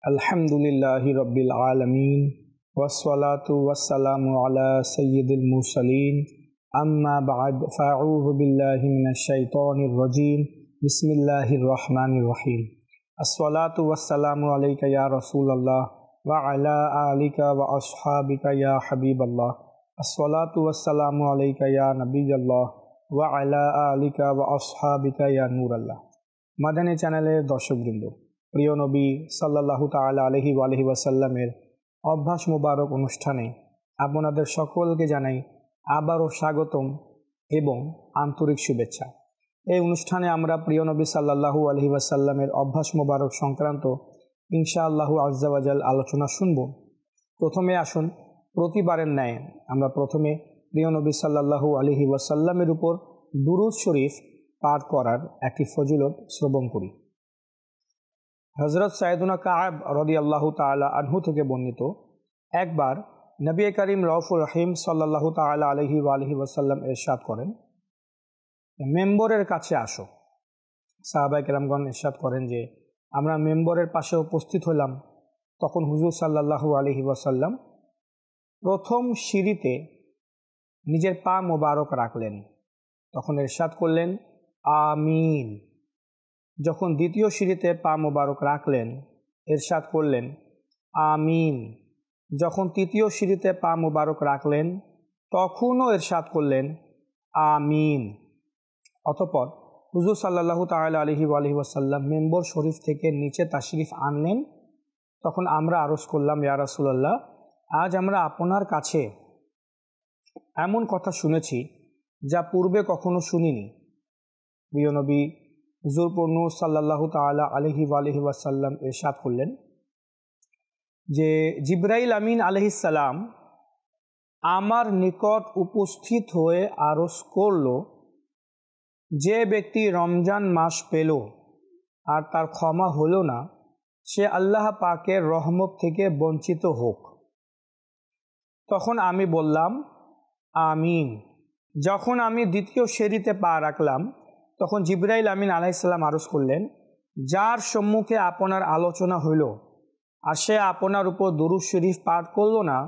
अल्हम्दुलिल्लाहि रब्बिल आलमीन वस्सलातु वस्सलामु अला सय्यिदिल मुरसलीन अम्मा बअद फ़अऊज़ु बिल्लाहि मिनश शैतानिर रजीम बिस्मिल्लाहिर रहमानिर रहीम अस्सलातु वस्सलामु अलैका या रसूलल्लाह व अला आलिका व अस्हाबिका या हबीबल्लाह अस्सलातु वस्सलामु अलैका या नबियल्लाह व अला आलिका व अस्हाबिका या नूरल्लाह। মাদানী চ্যানেলের দর্শকবৃন্দ, প্রিয় নবী সাল্লাল্লাহু তাআলা আলাইহি ওয়া আলিহি ওয়াসাল্লামের অভ্যাস মোবারক অনুষ্ঠানে আপনাদের সকলকে জানাই আবারও স্বাগতম এবং আন্তরিক শুভেচ্ছা। এই অনুষ্ঠানে আমরা প্রিয় নবী সাল্লাল্লাহু আলাইহি ওয়াসাল্লামের অভ্যাস মোবারক সংক্রান্ত ইনশাআল্লাহু আযজা ওয়া জাল আলোচনা শুনব। প্রথমে আসুন, প্রতিবারের ন্যায় আমরা প্রথমে প্রিয় নবী সাল্লাল্লাহু আলাইহি ওয়াসাল্লামের উপর দুরূদ শরীফ পাঠ করার একটি ফজিলত শ্রবণ করি। হযরত সাইয়েদুনা কাব রাদিয়াল্লাহু তাআলা আনহু থেকে বর্ণিত, একবার নবী করিম রউফুর রহিম সাল্লাল্লাহু তাআলা আলাইহি ওয়া আলিহি ওয়াসাল্লাম ইরশাদ করেন, মেম্বরের কাছে আসো। সাহাবায়ে কেরামগণ ইরশাদ করেন যে আমরা মেম্বরের পাশে উপস্থিত হলাম। তখন হুজুর সাল্লাল্লাহু আলাইহি ওয়াসাল্লাম প্রথম সিঁড়িতে নিজের পা মোবারক রাখলেন। তখন ইরশাদ করলেন, আমিন। যখন দ্বিতীয় সিঁড়িতে পা মোবারক রাখলেন, ইরশাদ করলেন, আমিন। যখন তৃতীয় সিঁড়িতে পা মোবারক রাখলেন, তখনও ইরশাদ করলেন, আমিন। অতঃপর হুজুর সাল্লাল্লাহু তাআলা আলাইহি ওয়া আলিহি ওয়াসাল্লাম মেম্বর শরীফ থেকে নিচে তাশরিফ আনলেন। তখন আমরা আরজ করলাম, ইয়া রাসূলুল্লাহ, আজ আমরা আপনার কাছে এমন কথা শুনেছি যা পূর্বে কখনো শুনিনি। প্রিয় নবী হুজুর নূর সাল্লাল্লাহু তাআলা আলাইহি ওয়া আলিহি ওয়াসাল্লাম ইরশাদ করলেন যে জিবরাইল আমিন আলাইহিস সালাম আমার নিকট উপস্থিত হয়ে আরজ করল, যে ব্যক্তি রমজান মাস পেল আর তার ক্ষমা হলো না, সে আল্লাহ পাকের রহমত থেকে বঞ্চিত হোক। তখন আমি বললাম, আমিন। যখন আমি দ্বিতীয় সিঁড়িতে পা রাখলাম, তখন জিবরাইল আমিন আলাইহিস সালাম আরজ করলেন, যার সম্মুখে আপনার আলোচনা হইল আর সে আপনার উপর দুরূদ শরীফ পাঠ করল না,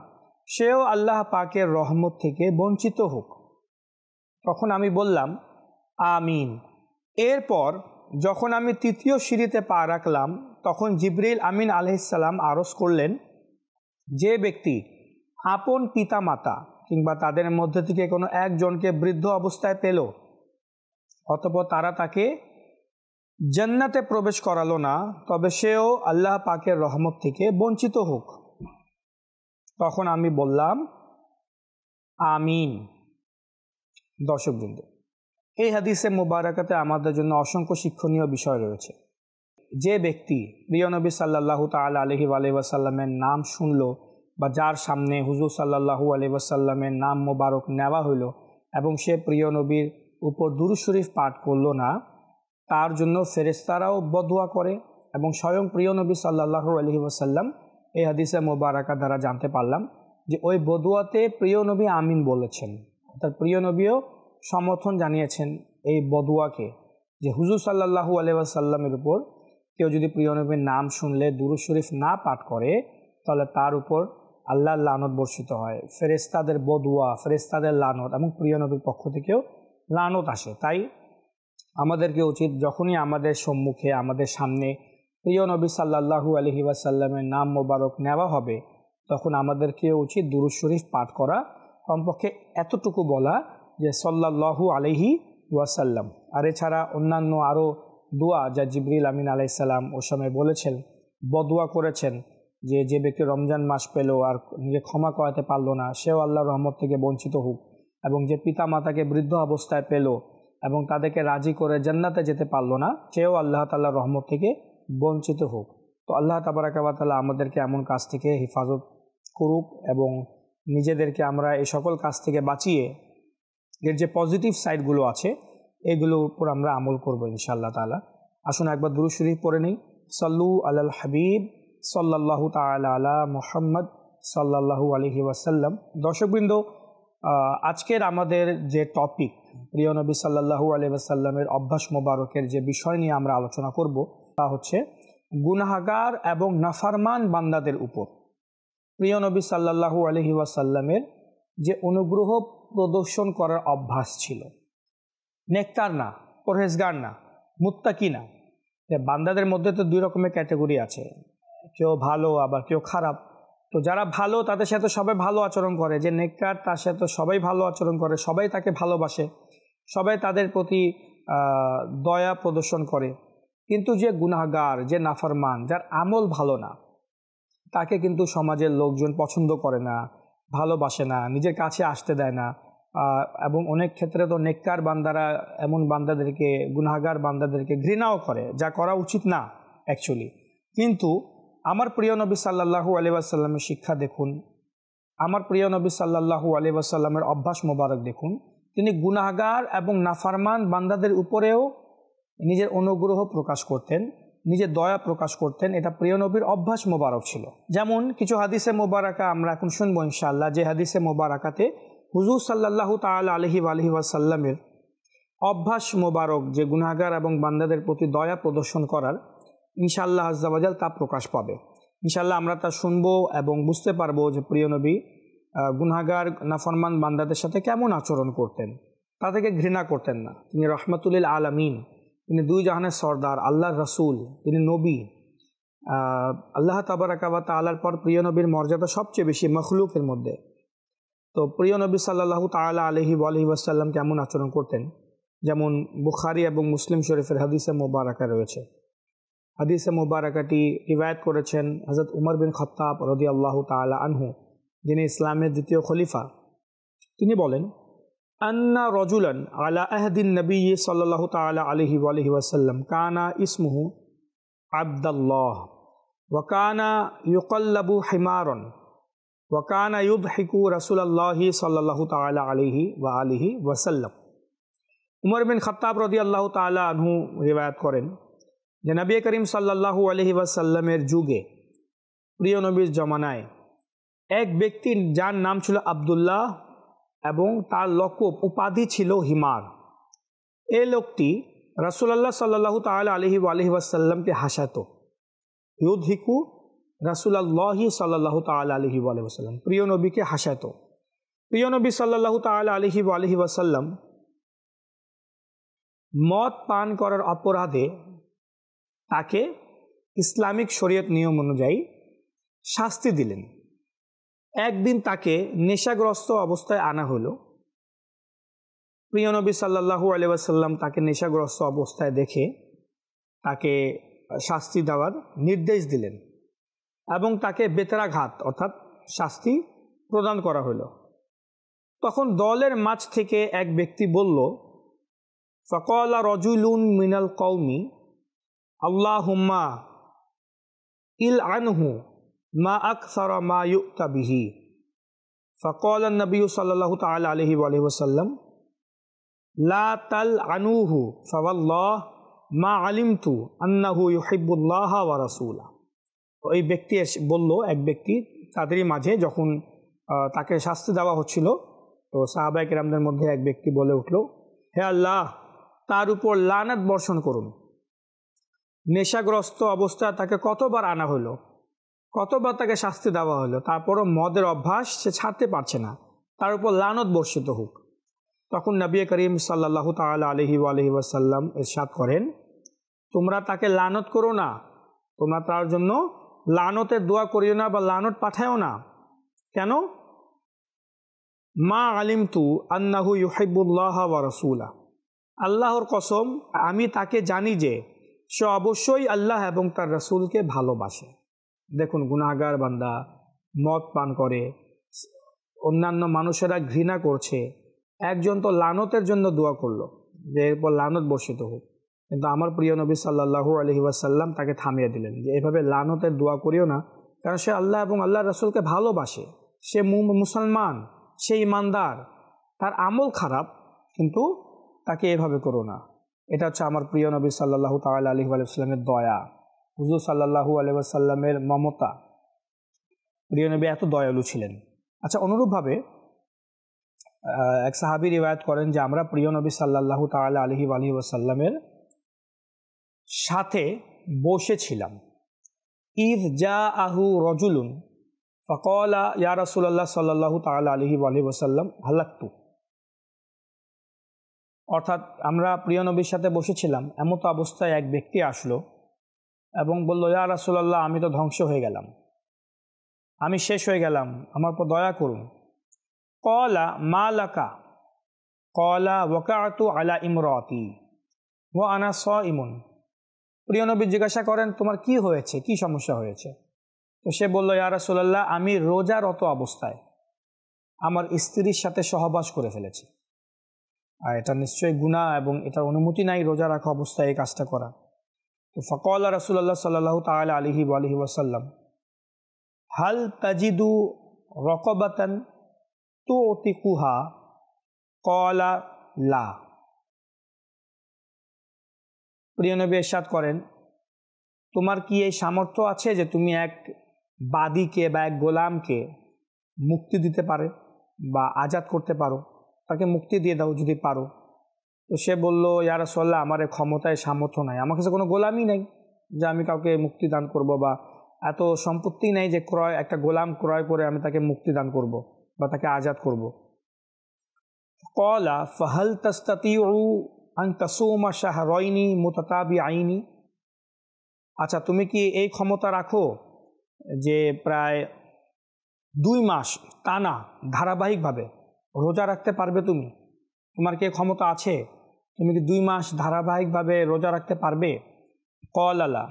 সেও আল্লাহ পাকের রহমত থেকে বঞ্চিত হোক। তখন আমি বললাম, আমিন। এরপর যখন আমি তৃতীয় সিঁড়িতে পা রাখলাম, তখন জিবরাইল আমিন আলাইহিস সালাম আরজ করলেন, যে ব্যক্তি আপন পিতা মাতা কিংবা তাদের মধ্যে থেকে কোনো একজনকে বৃদ্ধ অবস্থায় পেল, অতঃপর তারা তাকে জান্নাতে প্রবেশ করালো না, তবে সেও আল্লাহ পাকের রহমত থেকে বঞ্চিত হোক। তখন আমি বললাম, আমিন। দর্শকবৃন্দ, এই হাদিসে মুবারাকাতে আমাদের জন্য অসংখ্য শিক্ষণীয় বিষয় রয়েছে। যে ব্যক্তি প্রিয় নবী সাল্লাল্লাহু তাআলা আলাইহি ওয়া আলিহি ওয়াসাল্লামের নাম শুনল বা যার সামনে হুজুর সাল্লাল্লাহু আলাইহি ওয়াসাল্লামের নাম মোবারক নেওয়া হইল এবং সে প্রিয় নবীর উপর দুরূদ শরীফ পাঠ করল না, তার জন্য ফেরেশতারাও বদুয়া করে। এবং স্বয়ং প্রিয় নবী সাল্লাল্লাহু আলাইহি ওয়াসাল্লাম এই হাদিসে মুবারাকা দ্বারা জানতে পারলাম যে ওই বদুয়াতে প্রিয় নবী আমিন বলেছেন। অর্থাৎ প্রিয় নবীও সমর্থন জানিয়েছেন এই বদুয়াকে, যে হুজুর সাল্লাল্লাহু আলাইহি ওয়াসাল্লামের উপর কেউ যদি প্রিয় নবীর নাম শুনলে দুরূদ শরীফ না পাঠ করে, তাহলে তার উপর আল্লাহর লানত বর্ষিত হয়, ফেরেশতাদের বদুয়া, ফেরেশতাদের লানত এবং প্রিয় নবীর পক্ষ থেকেও লানত আসে। তাই আমাদেরকে উচিত, যখনই আমাদের সম্মুখে আমাদের সামনে প্রিয় নবী সাল্লাল্লাহু আলাইহি ওয়াসাল্লামের নাম মোবারক নেওয়া হবে, তখন আমাদেরকে উচিত দুরূদ শরীফ পাঠ করা, কমপক্ষে এতটুকু বলা যে সাল্লাল্লাহু আলাইহি ওয়াসাল্লাম। আর এছাড়া অন্যান্য আরও দোয়া যা জিবরিল আমিন আলাইহিস সালাম ও সময় বলেছেন, বদুয়া করেছেন, যে ব্যক্তি রমজান মাস পেল আর নিজে ক্ষমা করাতে পারলো না, সেও আল্লাহর রহমত থেকে বঞ্চিত হোক। এবং যে পিতা মাতাকে বৃদ্ধ অবস্থায় পেল এবং তাদেরকে রাজি করে জান্নাতে যেতে পারলো না, সেও আল্লাহ তাআলার রহমত থেকে বঞ্চিত হোক। তো আল্লাহ তাবারাকা ওয়া তাআলা আমাদেরকে এমন কাজ থেকে হেফাজত করুক এবং নিজেদেরকে আমরা এই সকল কাজ থেকে বাঁচিয়ে এর যে পজিটিভ সাইডগুলো আছে এগুলোর উপর আমরা আমল করবো ইনশাআল্লাহ তাআলা। আসুন একবার দুরূদ শরীফ পড়ে নেই। সাল্লু আলাল হাবিব সাল্লাল্লাহু তাআলা আলা মুহাম্মদ সাল্লাল্লাহু আলাইহি ওয়াসাল্লাম। দর্শকবৃন্দ, আজকের আমাদের যে টপিক, প্রিয় নবী সাল্লাল্লাহু আলাইহি ওয়াসাল্লামের অভ্যাস মোবারকের যে বিষয় নিয়ে আমরা আলোচনা করব, তা হচ্ছে গুনাহগার এবং নাফরমান বান্দাদের উপর। প্রিয় নবী সাল্লাল্লাহু আলাইহি ওয়াসাল্লামের যে অনুগ্রহ প্রদর্শন করার অভ্যাস ছিল, নেককার না, পরহেজগার না, মুত্তাকি না। বান্দাদের মধ্যে তো দুই রকমের ক্যাটাগরি আছে, কেউ ভালো আবার কেউ খারাপ। তো যারা ভালো তাদের সাথে সবাই ভালো আচরণ করে, যে নেককার তার সাথে সবাই ভালো আচরণ করে, সবাই তাকে ভালোবাসে, সবাই তাদের প্রতি দয়া প্রদর্শন করে। কিন্তু যে গুনাহগার, যে নাফরমান, যার আমল ভালো না, তাকে কিন্তু সমাজের লোকজন পছন্দ করে না, ভালোবাসে না, নিজের কাছে আসতে দেয় না। এবং অনেক ক্ষেত্রে তো নেককার বান্দারা এমন বান্দাদেরকে, গুনাহগার বান্দাদেরকে ঘৃণাও করে, যা করা উচিত না অ্যাকচুয়ালি। কিন্তু আমার প্রিয় নবী সাল্লাল্লাহু আলাইহি ওয়াসাল্লামের শিক্ষা দেখুন, আমার প্রিয় নবী সাল্লাল্লাহু আলাইহি ওয়াসাল্লামের অভ্যাস মোবারক দেখুন। তিনি গুনাহগার এবং নাফরমান বান্দাদের উপরেও নিজের অনুগ্রহ প্রকাশ করতেন, নিজের দয়া প্রকাশ করতেন। এটা প্রিয় নবীর অভ্যাস মোবারক ছিল। যেমন কিছু হাদিসে মোবারকা আমরা এখন শুনবো ইনশাআল্লাহ, যে হাদিসে মোবারকাতে হুজুর সাল্লাল্লাহু তাআলা আলাইহি ওয়াসাল্লামের অভ্যাস মোবারক, যে গুনাহগার এবং বান্দাদের প্রতি দয়া প্রদর্শন করার, ইনশাআল্লাহ আজ্জা ওয়া জাল তা প্রকাশ পাবে। ইনশাআল্লাহ আমরা তা শুনবো এবং বুঝতে পারবো যে প্রিয় নবী গুনাহগার নাফরমান বান্দাদের সাথে কেমন আচরণ করতেন। তাদেরকে ঘৃণা করতেন না। তিনি রহমাতুল লিল আলামিন, তিনি দুই জাহানের সর্দার, আল্লাহর রাসূল, তিনি নবী। আল্লাহ তাবারাকা ওয়া তাআলার পর প্রিয় নবীর মর্যাদা সবচেয়ে বেশি মখলুকের মধ্যে। তো প্রিয় নবী সাল্লাল্লাহু তাআলা আলাইহি ওয়াসাল্লাম কেমন আচরণ করতেন, যেমন বুখারী এবং মুসলিম শরীফের হাদিসে মোবারকা রয়েছে। হাদিসে মোবারকাটি রিওয়ায়াত করেছেন হযরত উমর বিন খাত্তাব রাদিয়াল্লাহু তাআলা আনহু, যিনি ইসলামের দ্বিতীয় খলিফা। তিনি বলেন, আন্না রাজুলান আলা আহদিন নবী সাল্লাল্লাহু তাআলা আলাইহি ওয়াসাল্লাম কানা ইসমুহু আব্দুল্লাহ ওয়া কানা ইউকাল্লাবু হিমারান ওয়া কানা ইউদহিকু রাসূলুল্লাহি সাল্লাল্লাহু তাআলা আলাইহি ওয়াসাল্লাম। উমর বিন খাত্তাব রাদিয়াল্লাহু তাআলা আনহু রিওয়ায়াত করেন যে নবী করিম সাল্লাল্লাহু আলাইহি ওয়াসাল্লামের যুগে, প্রিয় নবীর জমানায়, এক ব্যক্তি যার নাম ছিল আব্দুল্লাহ এবং তার লকব উপাধি ছিল হিমার। এই লোকটি রাসূলুল্লাহ সাল্লাল্লাহু তাআলা আলাইহি ওয়াসাল্লামকে হাসাতো। ইউদহিকু রাসূলুল্লাহি সাল্লাল্লাহু তাআলা আলাইহি ওয়াসাল্লাম, প্রিয় নবীকে হাসাতো। প্রিয় নবী সাল্লাল্লাহু তাআলা আলাইহি ওয়াসাল্লাম মদ পান করার অপরাধে তাকে ইসলামিক শরীয়ত নিয়ম অনুযায়ী শাস্তি দিলেন। একদিন তাকে নেশাগ্রস্ত অবস্থায় আনা হলো। প্রিয় নবী সাল্লাল্লাহু আলাইহি ওয়াসাল্লাম তাকে নেশাগ্রস্ত অবস্থায় দেখে তাকে শাস্তি দেওয়ার নির্দেশ দিলেন এবং তাকে বেতরাঘাত অর্থাৎ শাস্তি প্রদান করা হলো। তখন দলের মাঝ থেকে এক ব্যক্তি বলল, ফাকালা রাজুলুন মিনাল কওমি আল্লাহুম্মা ইল আনহু মা আকসারা মা ইউতা বিহি। ফাকালা নবী সাল্লাল্লাহু তাআলা আলাইহি ওয়াসাল্লাম লা তাল আনুহু ফাওয়াল্লাহ মা আলিমতু আন্নাহু ইউহিব্বুল্লাহ ওয়া রাসূলা। তো এই ব্যক্তি বলল, এক ব্যক্তি তাদেরই মাঝে যখন তাকে শাস্তি দেওয়া হচ্ছিল, তো সাহাবায়ে কেরামদের মধ্যে এক ব্যক্তি বলে উঠল, হে আল্লাহ, তার উপর লানত বর্ষণ করুন। নেশাগ্রস্ত অবস্থায় তাকে কতবার আনা হলো, কতবার তাকে শাস্তি দেওয়া হলো, তারপরও মদের অভ্যাস সে ছাড়তে পারছে না, তার উপর লানত বর্ষিত হোক। তখন নবী করিম সাল্লাল্লাহু তাআলা আলাইহি ওয়াসাল্লাম ইরশাদ করেন, তোমরা তাকে লানত করো না, তোমরা তার জন্য লানতের দোয়া করিও না বা লানত পাঠাও না। কেন? মা আলিমতু আন্নাহু ইউহিব্বুল্লাহ ওয়া রাসূলা, আল্লাহর কসম আমি তাকে জানি যে সে অবশ্যই আল্লাহ এবং তার রাসূলকে ভালোবাসে। দেখুন, গুনাহগার বান্দা মদ পান করে, অন্যান্য মানুষেরা ঘৃণা করছে, একজন তো লানতের জন্য দোয়া করলো যে এরপর লানত বর্ষিত হোক, কিন্তু আমার প্রিয় নবী সাল্লাল্লাহু আলাইহি ওয়াসাল্লাম তাকে থামিয়ে দিলেন যে এভাবে লানতের দোয়া করিও না, কারণ সে আল্লাহ এবং আল্লাহর রাসূলকে ভালোবাসে, সে মুসলমান, সে ইমানদার, তার আমল খারাপ, কিন্তু তাকে এভাবে করো না। এটা হচ্ছে আমার প্রিয় নবী সাল্লাল্লাহু তাআলা আলাইহি ওয়াসাল্লামের দয়া, হুজুর সাল্লাল্লাহু আলাইহি ওয়াসাল্লামের মমতা। প্রিয় নবী এত দয়ালু ছিলেন। আচ্ছা, অনুরূপভাবে এক সাহাবী রিওয়ায়াত করেন যে আমরা প্রিয় নবী সাল্লাল্লাহু তাআলা আলাইহি ওয়াসাল্লামের সাথে বসেছিলাম। ইয জাআহু রাজুলুন ফাকালা ইয়া রাসূলুল্লাহ সাল্লাল্লাহু তাআলা আলাইহি ওয়াসাল্লাম হালাকতু। অর্থাৎ আমরা প্রিয় নবীর সাথে বসেছিলাম, এমতো অবস্থায় এক ব্যক্তি আসলো এবং বলল, ইয়া রাসূলুল্লাহ, আমি তো ধ্বংস হয়ে গেলাম, আমি শেষ হয়ে গেলাম, আমার উপর দয়া করুন। ক্বালা মা লাকা, ক্বালা ওয়াকাতু আলা ইমরাতি ওয়া আনা সাইমুন। প্রিয় নবী জিজ্ঞাসা করেন, তোমার কি হয়েছে, কি সমস্যা হয়েছে? তো সে বলল, ইয়া রাসূলুল্লাহ, আমি রোজারত অবস্থায় আমার স্ত্রীর সাথে সহবাস করে ফেলেছি। আর এটা নিশ্চয়ই গুনাহ এবং এটার অনুমতি নাই রোজা রাখা অবস্থায় এই কাজটা করা। তো ফাকালা রাসূলুল্লাহ সাল্লাল্লাহু তাআলা আলাইহি ওয়াসাল্লাম হাল তাজিদু রাকাবাতান তুতিকুহা? ক্বালা লা। প্রিয় নবী ইরশাদ করেন, তোমার কি এই সামর্থ্য আছে যে তুমি এক বাদীকে বা এক গোলামকে মুক্তি দিতে পারে বা আজাদ করতে পারো, তাকে মুক্তি দিয়ে দাও যদি পারো। তো সে বলল, ইয়া রাসূলুল্লাহ, আমার এই ক্ষমতায় সামর্থ্য নাই, আমার কাছে কোনো গোলামই নেই যে আমি কাউকে মুক্তি দান করব, বা এত সম্পত্তি নেই যে একটা গোলাম ক্রয় করে আমি তাকে মুক্তি দান করব বা তাকে আজাদ করব। ক্বালা ফাহাল তাস্তাতিউ আন তাসুমা শাহরাইনি মুতাতাবিআইনি? আচ্ছা, তুমি কি এই ক্ষমতা রাখো যে প্রায় 2 মাস টানা ধারাবাহিকভাবে রোজা রাখতে পারবে? তোমার কি ক্ষমতা আছে? তুমি কি 2 মাস ধারাবাহিকভাবে রোজা রাখতে পারবে? ক্বালা লা।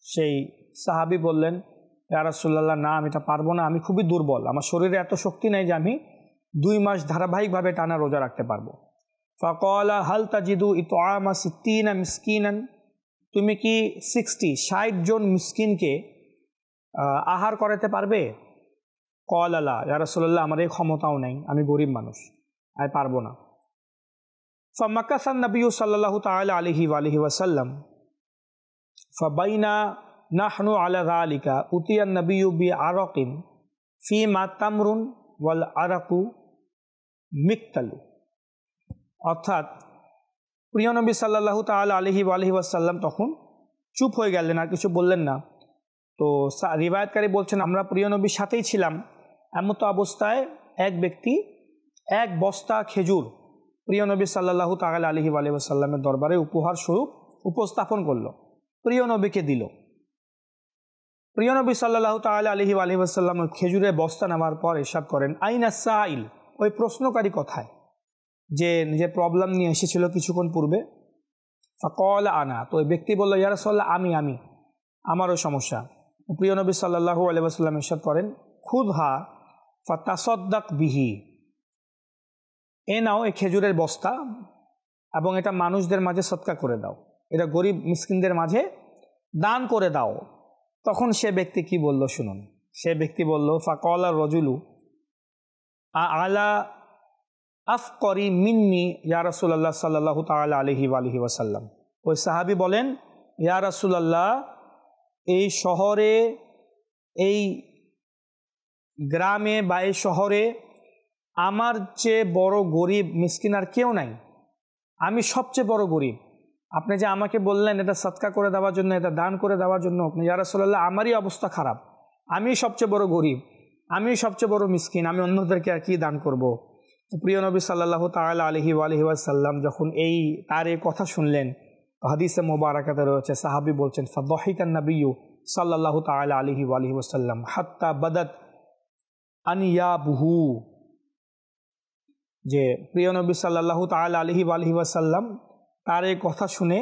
সেই সাহাবী বললেন, ইয়া রাসূলুল্লাহ, না, আমি এটা পারবো না, আমি খুবই দুর্বল, আমার শরীরে এত শক্তি নেই যে আমি 2 মাস ধারাবাহিকভাবে টানা রোজা রাখতে পারবো। ফাকালা হাল তাজিদু ইতআমা 60 মিসকিনান? তুমি কি 60 জন মিসকিনকে আহার করাতে পারবে? ক্বালা লা। ইয়া রাসূলুল্লাহ, আমার এই ক্ষমতাও নেই, আমি গরিব মানুষ, আমি পারবো না। ফামাকাসান নবী সাল্লাল্লাহু তাআলা আলাইহি ওয়াসাল্লাম ফাবাইনা নাহনু আলা যালিকা উতিয়ান নবিয়্যু বিআরাকিন ফীমা তামরুন ওয়াল আরাকু মিক্তালু। অর্থাৎ প্রিয় নবী সাল্লাল্লাহু তাআলা আলাইহি ওয়াসাল্লাম তখন চুপ হয়ে গেলেন, আর কিছু বললেন না। তো রিওয়ায়াতকারী বলছেন, আমরা প্রিয় নবীর সাথেই ছিলাম, এমতো অবস্থায় এক ব্যক্তি 1 বস্তা খেজুর প্রিয় নবী সাল্লাল্লাহু তাআলা আলাইহি ওয়াসাল্লামের দরবারে উপহার স্বরূপ উপস্থাপন করলো, প্রিয় নবীকে দিল। প্রিয় নবী সাল্লাল্লাহু তাআলা আলাইহি ওয়াসাল্লাম খেজুরের বস্তা নেওয়ার পর ইরশাদ করেন, আইনা সাইল? ওই প্রশ্নকারী কোথায়, যে নিজের প্রবলেম নিয়ে এসেছিল কিছুক্ষণ পূর্বে? ফাকালা আনা। তো ওই ব্যক্তি বলল, ইয়া রাসূলুল্লাহ, আমি আমারও সমস্যা। প্রিয় নবী সাল্লাল্লাহু আলাইহি ওয়াসাল্লাম ইরশাদ করেন, খুযহা ফাতাসাদ্দাক বিহি। এ নাও এই খেজুরের বস্তা এবং এটা মানুষদের মাঝে সদকা করে দাও, এটা গরিব মিসকিনদের মাঝে দান করে দাও। তখন সে ব্যক্তি কি বলল শুনুন। সে ব্যক্তি বলল, ফাকালা রাজুলু আলা আফকরি মিন্নি ইয়া রাসূলুল্লাহ সাল্লাল্লাহু তাআলা আলাইহি ওয়াসাল্লাম। ওই সাহাবী বলেন, ইয়া রাসূলুল্লাহ, এই শহরে, এই গ্রামে বা এই শহরে আমার চেয়ে বড় গরিব মিসকিন আর কেউ নাই, আমি সবচেয়ে বড় গরিব। আপনি যে আমাকে বললেন এটা সদকা করে দেওয়ার জন্য, এটা দান করে দেওয়ার জন্য, আপনি ইয়া রাসূলুল্লাহ, আমারই অবস্থা খারাপ, আমি সবচেয়ে বড় গরিব, আমি সবচেয়ে বড় মিসকিন, আমি অন্যদেরকে আর কি দান করব। প্রিয় নবী সাল্লাল্লাহু তাআলা আলাইহি ওয়াসাল্লাম যখন তার এই কথা শুনলেন, হাদিসে মোবারকাতে রয়েছে, সাহাবী বলছেন, ফাদাহিকান নবিয়্যু সাল্লাল্লাহু তাআলা আলাইহি ওয়াসাল্লাম হাত্তা বাদাত আনিয়াবুহু। যে প্রিয় নবী সাল্লাল্লাহু তাআলা আলাইহি ওয়াসাল্লাম তার এই কথা শুনে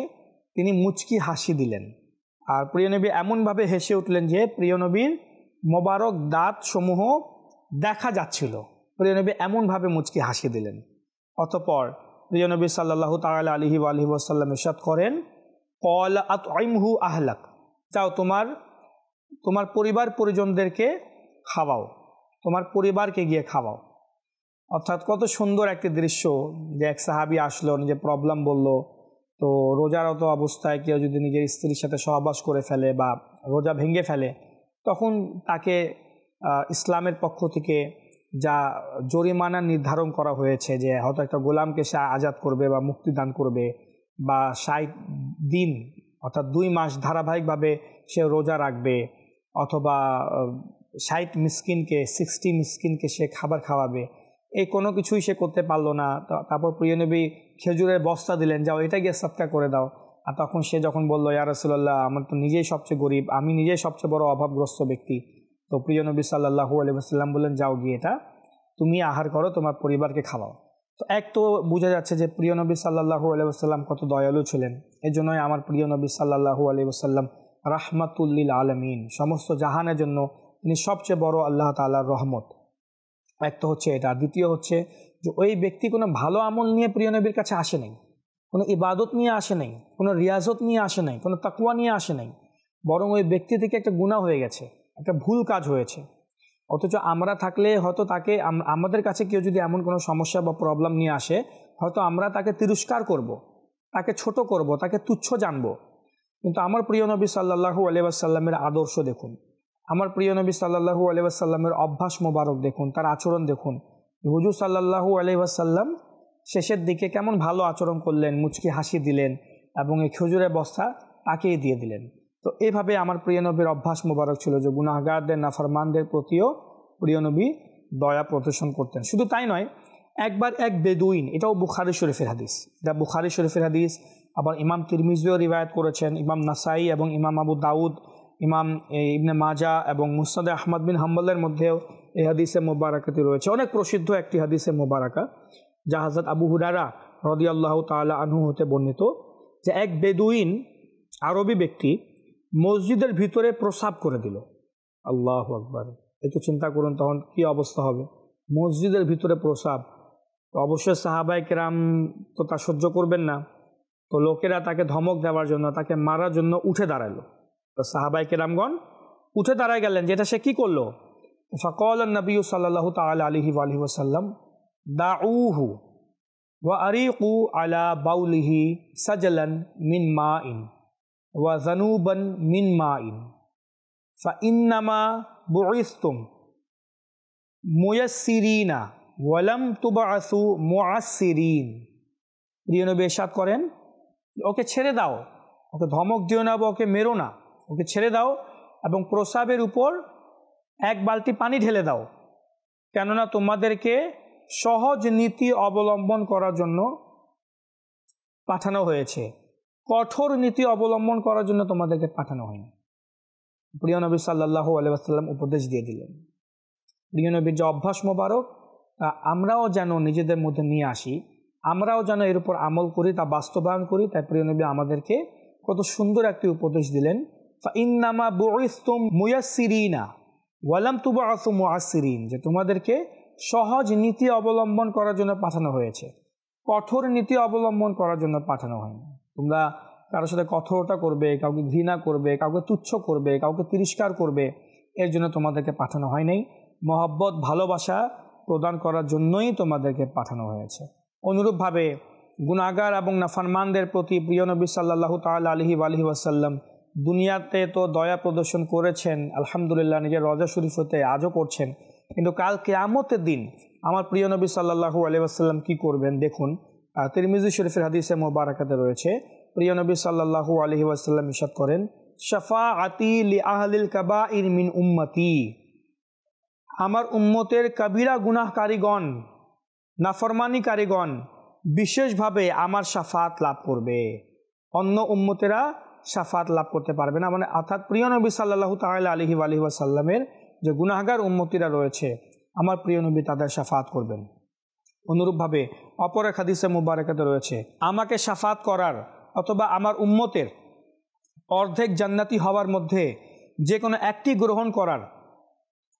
তিনি মুচকি হাসি দিলেন। আর প্রিয় নবী এমনভাবে হেসে উঠলেন যে প্রিয় নবীর মোবারক দাঁত সমূহ দেখা যাচ্ছিল। প্রিয় নবী এমনভাবে মুচকি হাসি দিলেন। অতঃপর প্রিয় নবী সাল্লাল্লাহু তাআলা আলাইহি ওয়াসাল্লাম ইরশাদ করেন, ক্বালা আতইমহু আহলাক। যাও, তোমার পরিবার পরিজনদেরকে খাওয়াও, তোমার পরিবারকে গিয়ে খাওয়াও। অর্থাৎ কত সুন্দর একটি দৃশ্য যে এক সাহাবী আসলো, নিজের প্রবলেম বলল। তো রোজারত অবস্থায় কেউ যদি নিজের স্ত্রীর সাথে সহবাস করে ফেলে বা রোজা ভেঙে ফেলে, তখন তাকে ইসলামের পক্ষ থেকে যা জরিমানা নির্ধারণ করা হয়েছে, যে হয়তো একটা গোলামকে সে আজাদ করবে বা মুক্তি দান করবে, বা 60 দিন অর্থাৎ 2 মাস ধারাবাহিকভাবে সে রোজা রাখবে, অথবা 60 মিসকিনকে 60 মিসকিনকে সে খাবার খাওয়াবে, এই কোনো কিছুই সে করতে পারলো না। তারপর প্রিয় নবী খেজুরের বস্তা দিলেন, যাও এটা গিয়ে সদকা করে দাও। আর তখন সে যখন বলল, ইয়া রাসূলুল্লাহ, আমার তো নিজেই সবচেয়ে গরিব, আমি নিজেই সবচেয়ে বড় অভাবগ্রস্ত ব্যক্তি। তো প্রিয় নবী সাল্লাল্লাহু আলাইহি ওয়াসাল্লাম বললেন, যাও গিয়ে এটা তুমি আহার করো, তোমার পরিবারকে খাওয়াও। তো এক তো বোঝা যাচ্ছে যে প্রিয় নবী সাল্লাল্লাহু আলাইহি ওয়াসাল্লাম কত দয়ালু ছিলেন। এই জন্যই আমার প্রিয় নবী সাল্লাল্লাহু আলাইহি ওয়াসাল্লাম রাহমাতুল লিল আলামিন, সমস্ত জাহানের জন্য তিনি সবচেয়ে বড় আল্লাহ তাআলার রহমত। এক তো হচ্ছে এটা। দ্বিতীয় হচ্ছে যে ওই ব্যক্তি কোনো ভালো আমল নিয়ে প্রিয় নবীর কাছে আসে নাই, কোনো ইবাদত নিয়ে আসে নাই, কোনো রিয়াজত নিয়ে আসে নাই, কোনো তাকওয়া নিয়ে আসে নাই, বরং ওই ব্যক্তি থেকে একটা গুনাহ হয়ে গেছে, একটা ভুল কাজ হয়েছে। অথচ আমরা থাকলে হয়তো তাকে, আমাদের কাছে কেউ যদি এমন কোনো সমস্যা বা প্রবলেম নিয়ে আসে, হয়তো আমরা তাকে তিরস্কার করব, তাকে ছোট করব, তাকে তুচ্ছ জানব। কিন্তু আমার প্রিয় নবী সাল্লাল্লাহু আলাইহি ওয়াসাল্লামের আদর্শ দেখুন, আমার প্রিয় নবী সাল্লাল্লাহু আলাইহি ওয়াসাল্লামের অভ্যাস মোবারক দেখুন, তার আচরণ দেখুন। হুজুর সাল্লাল্লাহু আলাইহি ওয়াসাল্লাম শেষের দিকে কেমন ভালো আচরণ করলেন, মুচকি হাসি দিলেন এবং এই খেজুরের বস্তা তাকেই দিয়ে দিলেন। তো এইভাবে আমার প্রিয় নবীর অভ্যাস মোবারক ছিল যে গুনাহগারদের, নাফরমানদের প্রতিও প্রিয় নবী দয়া প্রদর্শন করতেন। শুধু তাই নয়, একবার এক বেদুইন, এটাও বুখারী শরীফের হাদিস, এটা বুখারী শরীফের হাদিস, আবার ইমাম তিরমিজিও রিওয়ায়াত করেছেন, ইমাম নাসাই এবং ইমাম আবু দাউদ, ইমাম ইবনে মাজা এবং মুসনাদ আহমদ বিন হাম্বলের মধ্যেও এই হাদিসে মোবারকাতি রয়েছে। অনেক প্রসিদ্ধ একটি হাদিসে মোবারকা, যা হযরত আবু হুরায়রা রাদিয়াল্লাহু তাআলা আনহু হতে বর্ণিত, যে এক বেদুইন আরবি ব্যক্তি মসজিদের ভিতরে প্রস্রাব করে দিল। আল্লাহু আকবার! একটু চিন্তা করুন তখন কি অবস্থা হবে, মসজিদের ভিতরে প্রস্রাব। তো অবশ্যই সাহাবায়ে কেরাম তো তা সহ্য করবেন না, তো লোকেরা তাকে ধমক দেওয়ার জন্য, তাকে মারার জন্য উঠে দাঁড়ালো। তো সাহাবায়ে কেরামগণ উঠে দাঁড়ায় গেলেন, যেটা সে কি করলো। ফাকাল নবী সাল্লাল্লাহু তাআলা আলাইহি ওয়াসাল্লাম, দাউহু ওয়া আরিকু আলা বাউলিহি সাজলান মিন মাইন ওয়া যানুবান মিন মাইন ফাইন্নামা বুইসতুম মুয়াসসিরিনা ওয়া লাম তুবআসু মুআসসিরিন। প্রিয় নবী ইরশাদ করেন, ওকে ছেড়ে দাও, ওকে ধমক দিও না বা ওকে মেরো না, ওকে ছেড়ে দাও এবং প্রস্রাবের উপর এক বালতি পানি ঢেলে দাও, কেননা তোমাদেরকে সহজ নীতি অবলম্বন করার জন্য পাঠানো হয়েছে, কঠোর নীতি অবলম্বন করার জন্য তোমাদেরকে পাঠানো হয়নি। প্রিয় নবী সাল্লাল্লাহু আলাইহি ওয়াসাল্লাম উপদেশ দিয়ে দিলেন। প্রিয় নবীর যে অভ্যাস মোবারক, আমরাও যেন নিজেদের মধ্যে নিয়ে আসি, আমরাও যেন এর উপর আমল করি, তা বাস্তবায়ন করি। তাই প্রিয় নবী আমাদেরকে কত সুন্দর একটি উপদেশ দিলেন, ফাইন্নামা বুইসতুম মুয়াসসিরিনা ওয়া লাম তুবআসু মুআসসিরিন, যে তোমাদেরকে সহজ নীতি অবলম্বন করার জন্য পাঠানো হয়েছে, কঠোর নীতি অবলম্বন করার জন্য পাঠানো হয়নি। তোমরা কারোর সাথে কঠোরতা করবে, কাউকে ঘৃণা করবে, কাউকে তুচ্ছ করবে, কাউকে তিরস্কার করবে, এর জন্য তোমাদেরকে পাঠানো হয় নাই। মহব্বত, ভালোবাসা প্রদান করার জন্যই তোমাদেরকে পাঠানো হয়েছে। অনুরূপভাবে গুনাহগার এবং নাফরমানদের প্রতি প্রিয় নবী সাল্লাল্লাহু তাআলা আলাইহি ওয়াসাল্লাম দুনিয়াতে তো দয়া প্রদর্শন করেছেন, আলহামদুলিল্লাহ, নিজের রওজা শরীফ হতে আজও করছেন। কিন্তু কাল কিয়ামতের দিন আমার প্রিয় নবী সাল্লাল্লাহু আলাইহি ওয়াসাল্লাম কি করবেন দেখুন। তিরমিজি শরীফের হাদিসে মোবারকাতে রয়েছে, প্রিয় নবী সাল্লাল্লাহু আলাইহি ওয়াসাল্লাম ইরশাদ করেন, শাফাআতি লি আহলিল কাবাইর মিন উম্মতি, আমার উম্মতের কবিরা গুনাহকারীগণ, নাফরমানিকারীগণ বিশেষভাবে আমার শাফাত লাভ করবে, অন্য উম্মতেরা শাফাত লাভ করতে পারবে না। মানে অর্থাৎ প্রিয় নবী সাল্লাল্লাহু তাআলা আলাইহি ওয়াসাল্লামের যে গুনাহগার উম্মতিরা রয়েছে, আমার প্রিয় নবী তাদের শাফাত করবেন। অনুরূপভাবে অপর এক হাদিসে মুবারাকাতে রয়েছে, আমাকে শাফাত করার অথবা আমার উম্মতের অর্ধেক জান্নাতি হওয়ার মধ্যে যে কোনো একটি গ্রহণ করার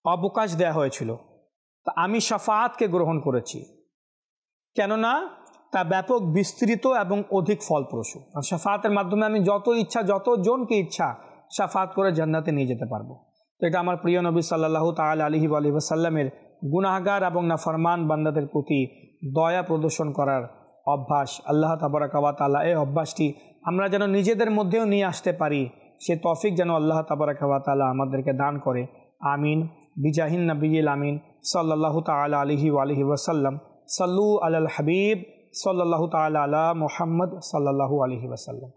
অবকাশ দেয়া হয়েছিল, তা আমি শাফাতকে গ্রহণ করেছি, কেননা তা ব্যাপক বিস্তৃত এবং অধিক ফলপ্রসূ। আর শাফাতের মাধ্যমে আমি যত ইচ্ছা, যত জনকে ইচ্ছা শাফাত করে জান্নাতে নিয়ে যেতে পারবো। তো এটা আমার প্রিয় নবী সাল্লাল্লাহু তাআলা আলাইহি ওয়াসাল্লামের গুনাহগার এবং নাফরমান বান্দাদের প্রতি দয়া প্রদর্শন করার অভ্যাস। আল্লাহ তাবারাকা ওয়া তাআলা এই অভ্যাসটি আমরা যেন নিজেদের মধ্যেও নিয়ে আসতে পারি, সে তৌফিক যেন আল্লাহ তাবারাকা ওয়া তাআলা আমাদেরকে দান করে। আমিন। বিজাহিন নবিয়্যিল আমিন সাল্লাল্লাহু তাআলা আলাইহি ওয়াসাল্লাম। সাল্লু আলাল হাবিব সাল্লাল্লাহু তাআলা আলা মুহাম্মদ সাল্লাল্লাহু আলাইহি ওয়াসাল্লাম।